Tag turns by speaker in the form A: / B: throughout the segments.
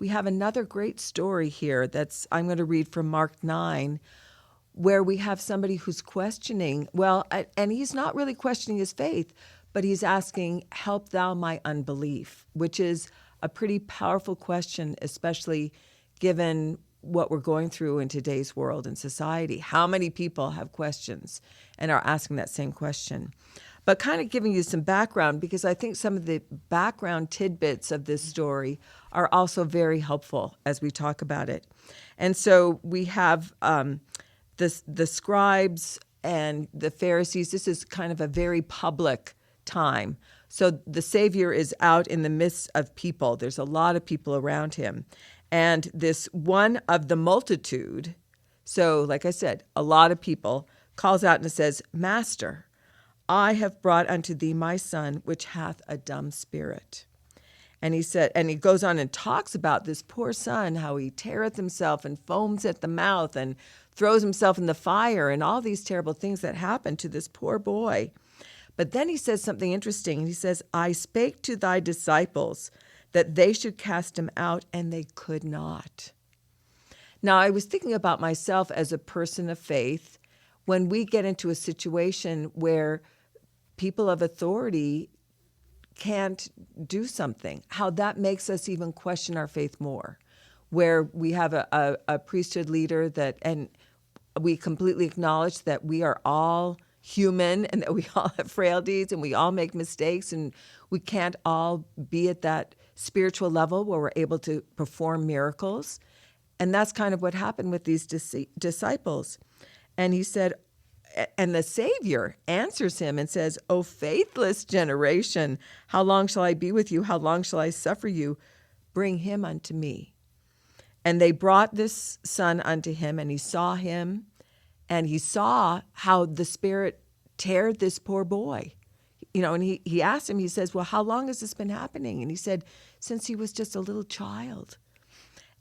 A: we have another great story here I'm going to read from Mark 9, where we have somebody who's questioning, and he's not really questioning his faith, but he's asking, help thou my unbelief, which is a pretty powerful question, especially given what we're going through in today's world and society. How many people have questions and are asking that same question? But kind of giving you some background, because I think some of the background tidbits of this story are also very helpful as we talk about it. And so we have the scribes and the Pharisees. This is kind of a very public time. So the Savior is out in the midst of people. There's a lot of people around him. And this one of the multitude, so like I said, a lot of people, calls out and says, Master, I have brought unto thee my son, which hath a dumb spirit. And he said, and he goes on and talks about this poor son, how he teareth himself and foams at the mouth and throws himself in the fire and all these terrible things that happen to this poor boy. But then he says something interesting. He says, I spake to thy disciples that they should cast him out, and they could not. Now, I was thinking about myself as a person of faith. When we get into a situation where people of authority can't do something, how that makes us even question our faith more, where we have a priesthood leader and we completely acknowledge that we are all human and that we all have frailties and we all make mistakes, and we can't all be at that spiritual level where we're able to perform miracles. And that's kind of what happened with these disciples. And he said, and the Savior answers him and says, O faithless generation, how long shall I be with you? How long shall I suffer you? Bring him unto me. And they brought this son unto him, and he saw him, and he saw how the Spirit teared this poor boy. And he asked him, he says, well, how long has this been happening? And he said, since he was just a little child.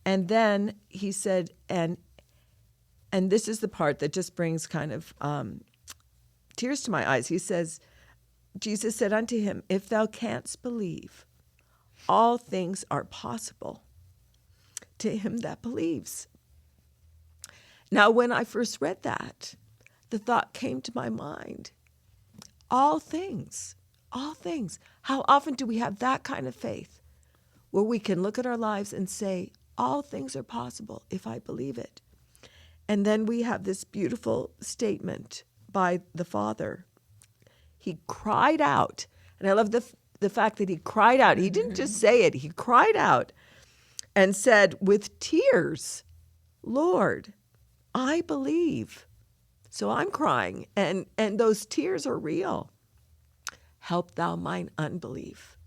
A: And then he said, and this is the part that just brings kind of tears to my eyes. He says, Jesus said unto him, if thou canst believe, all things are possible to him that believes. Now, when I first read that, the thought came to my mind, all things. How often do we have that kind of faith where we can look at our lives and say, all things are possible if I believe it? And then we have this beautiful statement by the Father. He cried out, and I love the fact that he cried out. He didn't just say it, he cried out and said with tears, Lord, I believe. So I'm crying, and those tears are real. Help thou mine unbelief.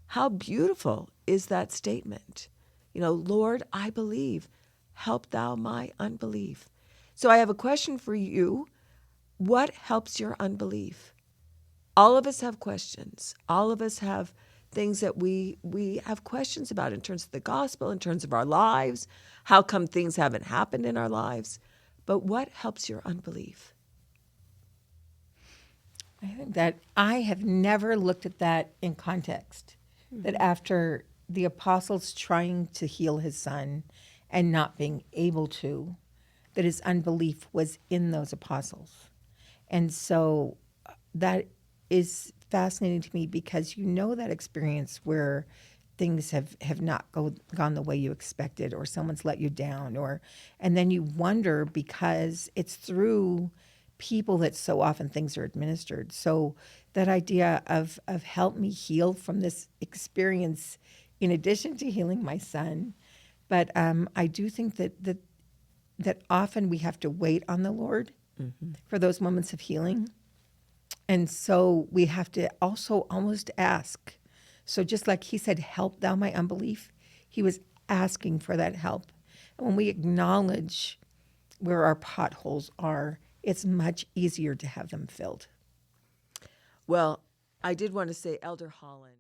A: How beautiful is that statement? Lord, I believe. Help thou my unbelief. So I have a question for you. What helps your unbelief? All of us have questions. All of us have things that we have questions about in terms of the gospel, in terms of our lives. How come things haven't happened in our lives? But what helps your unbelief?
B: I think that I have never looked at that in context. Mm-hmm. That after the apostles trying to heal his son and not being able to, that his unbelief was in those apostles. And so that is fascinating to me, because that experience where things have not gone the way you expected, or someone's let you down, and then you wonder, because it's through people that so often things are administered. So that idea of help me heal from this experience, in addition to healing my son. But I do think that often we have to wait on the Lord for those moments of healing. And so we have to also almost ask. So just like he said, help thou my unbelief, he was asking for that help. And when we acknowledge where our potholes are, it's much easier to have them filled.
A: Well, I did want to say, Elder Holland.